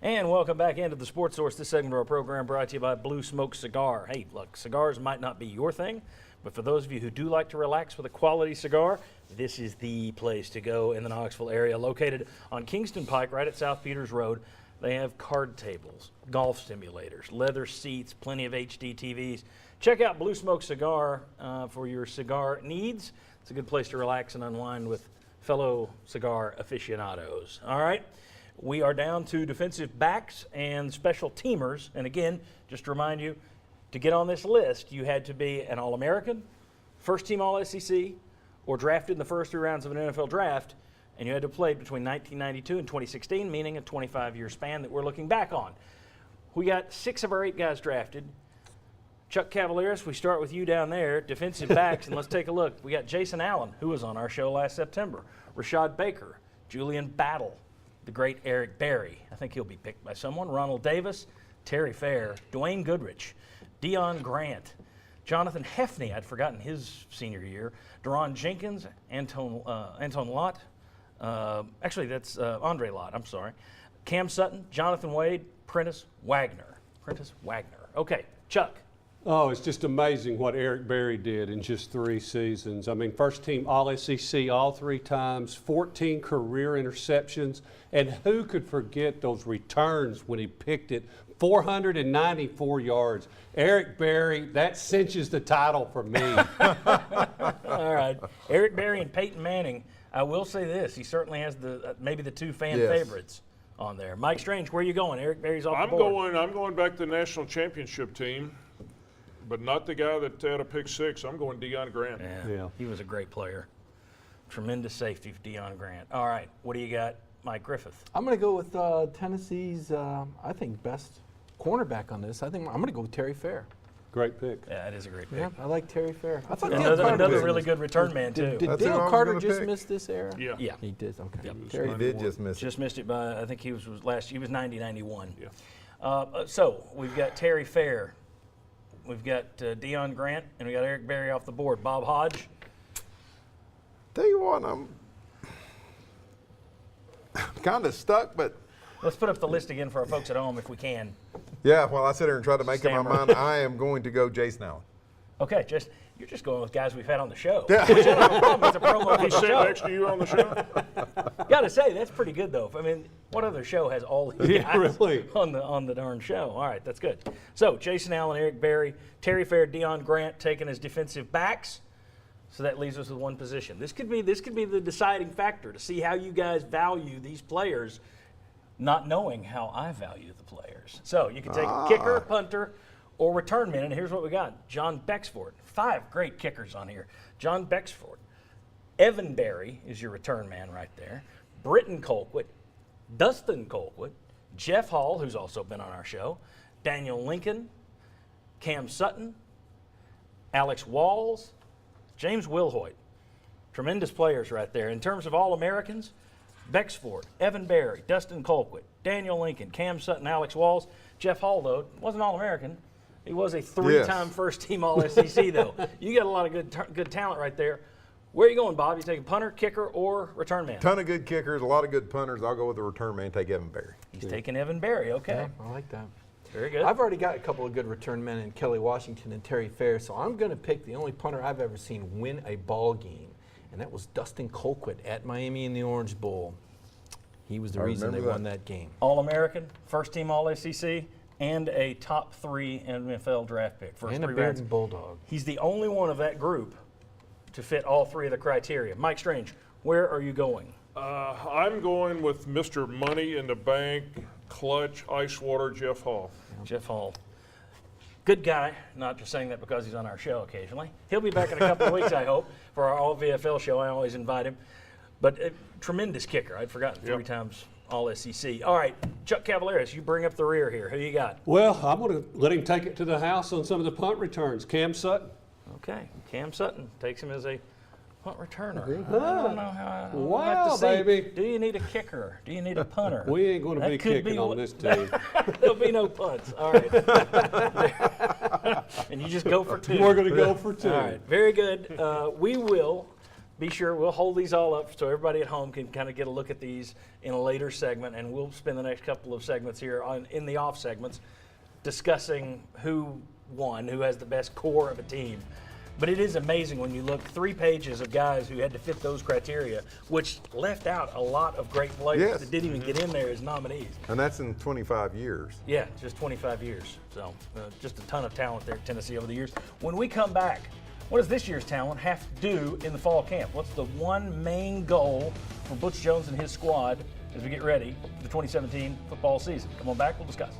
And welcome back into the Sports Source. This segment of our program brought to you by Blue Smoke Cigar. Hey, look, cigars might not be your thing, but for those of you who do like to relax with a quality cigar, this is the place to go in the Knoxville area. Located on Kingston Pike, right at South Peters Road, they have card tables, golf simulators, leather seats, plenty of HD TVs. Check out Blue Smoke Cigar for your cigar needs. It's a good place to relax and unwind with fellow cigar aficionados. All right. We are down to defensive backs and special teamers. And again, just to remind you, to get on this list, you had to be an All-American, first-team All-SEC, or drafted in the first 3 rounds of an NFL draft, and you had to play between 1992 and 2016, meaning a 25-year span that we're looking back on. We got 6 of our 8 guys drafted. Chuck Cavaleris, we start with you down there, defensive backs, and let's take a look. We got Jason Allen, who was on our show last September, Rashad Baker, Julian Battle, the great Eric Berry. I think he'll be picked by someone. Ronald Davis, Terry Fair, Dwayne Goodrich, Deion Grant, Jonathan Hefney, I'd forgotten his senior year, Deron Jenkins, Anton Lott. Actually, that's Andre Lott, I'm sorry. Cam Sutton, Jonathan Wade, Prentice Wagner. Okay, Chuck. Oh, it's just amazing what Eric Berry did in just 3 seasons. I mean, first team All-SEC all 3 times, 14 career interceptions, and who could forget those returns when he picked it, 494 yards. Eric Berry, that cinches the title for me. All right, Eric Berry and Peyton Manning. I will say this, he certainly has maybe the 2 fan favorites on there. Mike Strange, where are you going? Eric Berry's off the board. I'm going back to the national championship team. But not the guy that had a pick 6. I'm going Deion Grant. Yeah, he was a great player. Tremendous safety for Deion Grant. All right, what do you got, Mike Griffith? I'm going to go with Tennessee's, I think, best cornerback on this. I think I'm going to go with Terry Fair. Great pick. Yeah, it is a great pick. Yeah, I like Terry Fair. I thought another really good return man, too. Did Dale Carter just miss this era? Yeah. He did, okay. Yep. Terry He did just miss it. Just missed it by, I think he was 90-91. Yeah. So we've got Terry Fair. We've got Deion Grant, and we got Eric Berry off the board. Bob Hodge. Tell you what, I'm kind of stuck, but Let's put up the list again for our folks at home if we can. yeah, while I sit here and try to make up my Stammer. mind, I am going to go Jason Allen. Okay, you're just going with guys we've had on the show. Yeah. Which I don't have a problem. It's a promo for He the sat show. next to you on the show? Got to say, that's pretty good, though. I mean, what other show has all these Yeah, guys really. on the darn show? All right, that's good. So, Jason Allen, Eric Berry, Terry Fair, Deion Grant taken as defensive backs. So that leaves us with one position. This could be the deciding factor to see how you guys value these players, not knowing how I value the players. So you can take a kicker, punter, or return man. And here's what we got. John Bexford. 5 great kickers on here. John Bexford. Evan Berry is your return man right there. Britton Colquitt. Dustin Colquitt. Jeff Hall, who's also been on our show. Daniel Lincoln. Cam Sutton. Alex Walls. James Wilhoit. Tremendous players right there. In terms of All-Americans, Bexford, Evan Berry, Dustin Colquitt, Daniel Lincoln, Cam Sutton, Alex Walls. Jeff Hall, though, wasn't All-American. He was a 3-time first-team All-SEC, though. You got a lot of good talent right there. Where are you going, Bob? You taking punter, kicker, or return man? Ton of good kickers, a lot of good punters. I'll go with the return man, take Evan Berry. He's taking Evan Berry. Okay. Yeah, I like that. Very good. I've already got a couple of good return men in Kelly Washington and Terry Fair, so I'm going to pick the only punter I've ever seen win a ball game, and that was Dustin Colquitt at Miami in the Orange Bowl. He was the reason they won that game. All-American, first-team All-SEC, and a top 3 NFL draft pick. First And a 3 Bearden rounds. Bulldog. He's the only one of that group to fit all 3 of the criteria. Mike Strange, where are you going? I'm going with Mr. Money in the Bank, clutch, ice water, Jeff Hall. Jeff Hall. Good guy, not just saying that because he's on our show occasionally. He'll be back in a couple of weeks, I hope, for our All-VFL show. I always invite him. But a tremendous kicker. I'd forgotten 3 times All-SEC. All right, Chuck Cavaleris, you bring up the rear here. Who you got? Well, I'm going to let him take it to the house on some of the punt returns. Cam Sutton. Okay, Cam Sutton takes him as a punt returner. I Huh. don't know how. Wow, I'll have to see. baby. Do you need a kicker? Do you need a punter? We ain't going to That be could kicking be on what- this team. There'll be no punts. All right. And you just go for 2. We're going to go for 2. All right, very good. We will be sure we'll hold these all up so everybody at home can kind of get a look at these in a later segment, and we'll spend the next couple of segments here in the off segments discussing who won, who has the best core of a team. But it is amazing when you look 3 pages of guys who had to fit those criteria, which left out a lot of great players Yes. that didn't even get in there as nominees. And that's in 25 years. Yeah, just 25 years. So just a ton of talent there at Tennessee over the years. When we come back, what does this year's talent have to do in the fall camp? What's the one main goal for Butch Jones and his squad as we get ready for the 2017 football season? Come on back, we'll discuss.